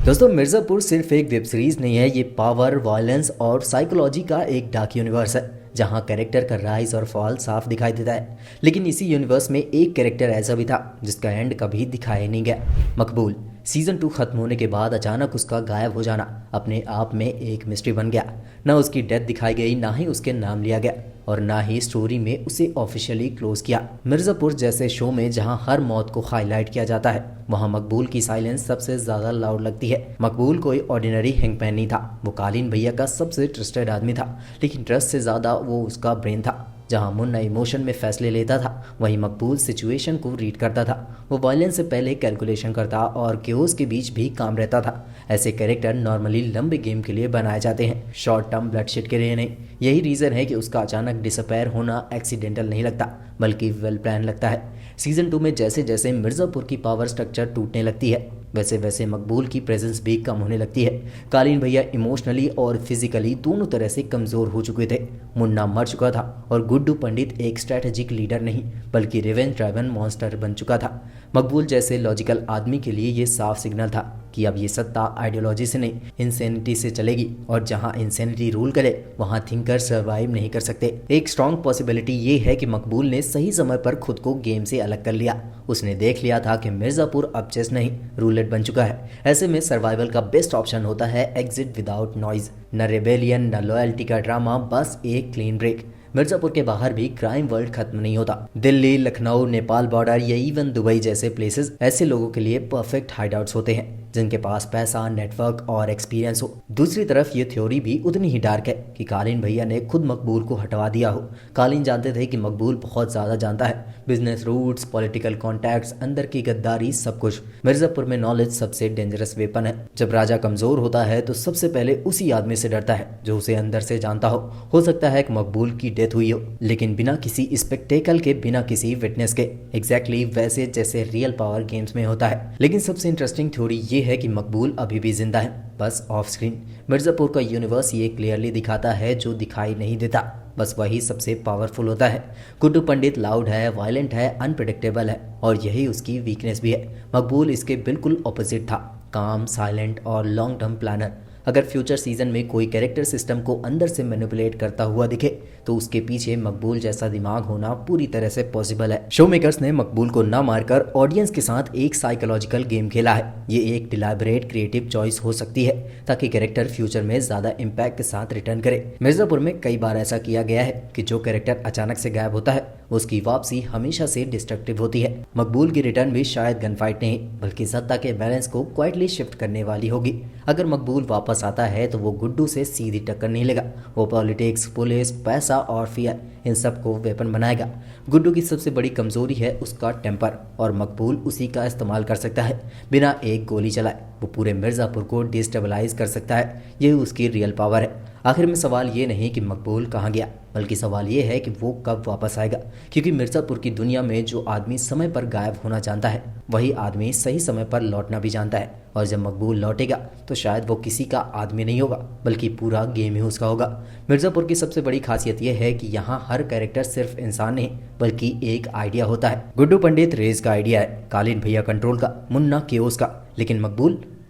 दोस्तों, मिर्ज़ापुर सिर्फ एक वेब सीरीज नहीं है, ये पावर, वायलेंस और साइकोलॉजी का एक डार्क यूनिवर्स है जहाँ कैरेक्टर का राइज और फॉल साफ दिखाई देता है। लेकिन इसी यूनिवर्स में एक कैरेक्टर ऐसा भी था जिसका एंड कभी दिखाया नहीं गया, मकबूल। सीजन 2 खत्म होने के बाद अचानक उसका गायब हो जाना अपने आप में एक मिस्ट्री बन गया। ना उसकी डेथ दिखाई गई, ना ही उसके नाम लिया गया और ना ही स्टोरी में उसे ऑफिशियली क्लोज किया। मिर्ज़ापुर जैसे शो में जहां हर मौत को हाईलाइट किया जाता है, वहां मकबूल की साइलेंस सबसे ज्यादा लाउड लगती है। मकबूल कोई ऑर्डिनरी हिंगमैन नहीं था, वो कालीन भैया का सबसे ट्रस्टेड आदमी था। लेकिन ट्रस्ट से ज्यादा वो उसका ब्रेन था। जहां मुन्ना इमोशन में फैसले लेता था, वहीं मकबूल सिचुएशन को रीड करता था। वो वायलेंस से पहले कैलकुलेशन करता और क्योस के बीच भी काम रहता था। ऐसे कैरेक्टर नॉर्मली लंबे गेम के लिए बनाए जाते हैं, शॉर्ट टर्म ब्लडशिट के लिए नहीं। यही रीज़न है कि उसका अचानक डिसअपेयर होना एक्सीडेंटल नहीं लगता, बल्कि वेल प्लान लगता है। सीजन 2 में जैसे जैसे मिर्ज़ापुर की पावर स्ट्रक्चर टूटने लगती है, वैसे वैसे मकबूल की प्रेजेंस भी कम होने लगती है। कालीन भैया इमोशनली और फिजिकली दोनों तरह से कमज़ोर हो चुके थे। मुन्ना मर चुका था और गुड्डू पंडित एक स्ट्रैटेजिक लीडर नहीं, बल्कि रिवेंज ड्राइवन मॉन्स्टर बन चुका था। मकबूल जैसे लॉजिकल आदमी के लिए ये साफ सिग्नल था कि अब ये सत्ता आइडियोलॉजी से नहीं, इंसेनिटी से चलेगी, और जहां इंसेनिटी रूल करे वहां थिंकर सर्वाइव नहीं कर सकते। एक स्ट्रॉन्ग पॉसिबिलिटी ये है कि मकबूल ने सही समय पर खुद को गेम से अलग कर लिया। उसने देख लिया था कि मिर्ज़ापुर अब चेस नहीं, रूलेट बन चुका है। ऐसे में सर्वाइवल का बेस्ट ऑप्शन होता है एग्जिट विदाउट नॉइज। न रेबेलियन, न लॉयल्टी का ड्रामा, बस एक क्लीन ब्रेक। मिर्ज़ापुर के बाहर भी क्राइम वर्ल्ड खत्म नहीं होता। दिल्ली, लखनऊ, नेपाल बॉर्डर या इवन दुबई जैसे प्लेसेस ऐसे लोगों के लिए परफेक्ट हाइडआउट्स होते हैं जिनके पास पैसा, नेटवर्क और एक्सपीरियंस हो। दूसरी तरफ ये थ्योरी भी उतनी ही डार्क है कि कालीन भैया ने खुद मकबूल को हटवा दिया हो। कालीन जानते थे कि मकबूल बहुत ज़्यादा जानता है, बिजनेस रूट्स, पॉलिटिकल कॉन्टैक्ट्स, अंदर की गद्दारी, सब कुछ। मिर्ज़ापुर में नॉलेज सबसे डेंजरस वेपन है। जब राजा कमज़ोर होता है तो सबसे पहले उसी आदमी से डरता है जो उसे अंदर से जानता हो सकता है कि मकबूल की डेथ हुई हो, लेकिन बिना किसी स्पेक्टेकल के, बिना किसी विटनेस के। एग्जैक्टली वैसे जैसे रियल पावर गेम्स में होता है। लेकिन सबसे इंटरेस्टिंग थ्योरी ये है कि मकबूल अभी भी जिंदा है, बस ऑफ स्क्रीन। मिर्ज़ापुर का यूनिवर्स ये क्लियरली दिखाता है, जो दिखाई नहीं देता बस वही सबसे पावरफुल होता है। गुड्डू पंडित लाउड है, वायलेंट है, अनप्रिडिक्टेबल है, और यही उसकी वीकनेस भी है। मकबूल इसके बिल्कुल ऑपोजिट था, काम, साइलेंट और लॉन्ग टर्म प्लानर। अगर फ्यूचर सीजन में कोई कैरेक्टर सिस्टम को अंदर से मैनिपुलेट करता हुआ दिखे तो उसके पीछे मकबूल जैसा दिमाग होना पूरी तरह से पॉसिबल है। शो मेकर्स ने मकबूल को ना मारकर ऑडियंस के साथ एक साइकोलॉजिकल गेम खेला है। ये एक डिलाइबरेट क्रिएटिव चॉइस हो सकती है ताकि कैरेक्टर फ्यूचर में ज्यादा इम्पैक्ट के साथ रिटर्न करे। मिर्ज़ापुर में कई बार ऐसा किया गया है कि जो कैरेक्टर अचानक से गायब होता है उसकी वापसी हमेशा से डिस्ट्रक्टिव होती है। मकबूल की रिटर्न भी शायद गन फाइट नहीं, बल्कि सत्ता के बैलेंस को क्वाइटली शिफ्ट करने वाली होगी। अगर मकबूल वापस आता है तो वो गुड्डू से सीधी टक्कर नहीं लेगा, वो पॉलिटिक्स, पुलिस, पैसा और फियर, इन सब को वेपन बनाएगा। गुड्डू की सबसे बड़ी कमजोरी है उसका टेम्पर, और मकबूल उसी का इस्तेमाल कर सकता है। बिना एक गोली चलाए वो पूरे मिर्ज़ापुर को डिस्टेबलाइज कर सकता है। यही उसकी रियल पावर है। आखिर में सवाल ये नहीं कि मकबूल कहाँ गया, बल्कि सवाल ये है कि वो कब वापस आएगा। क्योंकि मिर्ज़ापुर की दुनिया में जो आदमी समय पर गायब होना जानता है, वही आदमी सही समय पर लौटना भी जानता है। और जब मकबूल लौटेगा तो शायद वो किसी का आदमी नहीं होगा, बल्कि पूरा गेम ही उसका होगा। मिर्ज़ापुर की सबसे बड़ी खासियत यह है कि यहाँ हर कैरेक्टर सिर्फ इंसान नहीं, बल्कि एक आइडिया होता है। गुड्डू पंडित रेस का आइडिया है, कालीन भैया कंट्रोल का, मुन्ना केओस का, लेकिन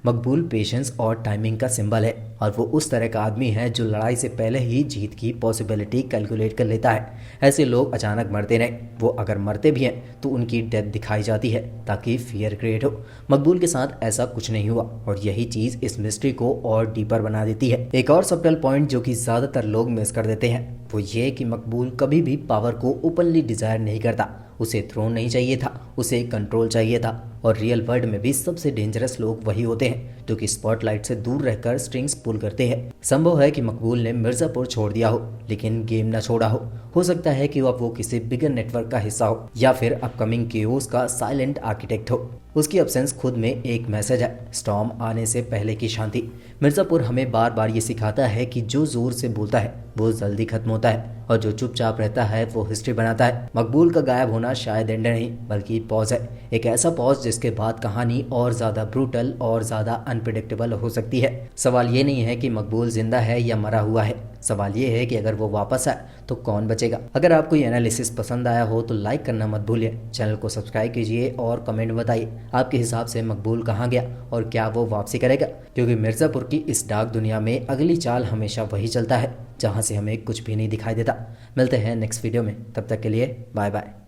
मकबूल पेशेंस और टाइमिंग का सिंबल है। और वो उस तरह का आदमी है जो लड़ाई से पहले ही जीत की पॉसिबिलिटी कैलकुलेट कर लेता है। ऐसे लोग अचानक मरते नहीं, वो अगर मरते भी हैं तो उनकी डेथ दिखाई जाती है ताकि फियर क्रिएट हो। मकबूल के साथ ऐसा कुछ नहीं हुआ, और यही चीज़ इस मिस्ट्री को और डीपर बना देती है। एक और सबटल पॉइंट जो कि ज़्यादातर लोग मिस कर देते हैं वो ये कि मकबूल कभी भी पावर को ओपनली डिजायर नहीं करता। उसे थ्रोन नहीं चाहिए था, उसे कंट्रोल चाहिए था। और रियल वर्ल्ड में भी सबसे डेंजरस लोग वही होते हैं जो कि स्पॉटलाइट से दूर रहकर स्ट्रिंग्स पुल करते हैं। संभव है कि मकबूल ने मिर्ज़ापुर छोड़ दिया हो, लेकिन गेम ना छोड़ा हो सकता है कि अब वो किसी बिगर नेटवर्क का हिस्सा हो, या फिर अपकमिंग केओस का साइलेंट आर्किटेक्ट हो। उसकी अब्सेंस खुद में एक मैसेज है, स्टॉर्म आने से पहले की शांति। मिर्ज़ापुर हमें बार बार ये सिखाता है कि जो जोर से बोलता है वो जल्दी खत्म होता है, और जो चुपचाप रहता है वो हिस्ट्री बनाता है। मकबूल का गायब होना शायद एंड नहीं, बल्कि पॉज है। एक ऐसा पॉज जिसके बाद कहानी और ज्यादा ब्रूटल और ज्यादा अनप्रिडिक्टेबल हो सकती है। सवाल ये नहीं है कि मकबूल जिंदा है या मरा हुआ है, सवाल ये है कि अगर वो वापस आए तो कौन बचेगा। अगर आपको ये एनालिसिस पसंद आया हो तो लाइक करना मत भूलिए, चैनल को सब्सक्राइब कीजिए और कमेंट में बताइए आपके हिसाब से मकबूल कहाँ गया और क्या वो वापसी करेगा, क्योंकि मिर्ज़ापुर की इस डार्क दुनिया में अगली चाल हमेशा वही चलता है जहाँ से हमें कुछ भी नहीं दिखाई देता। मिलते हैं नेक्स्ट वीडियो में, तब तक के लिए बाय बाय।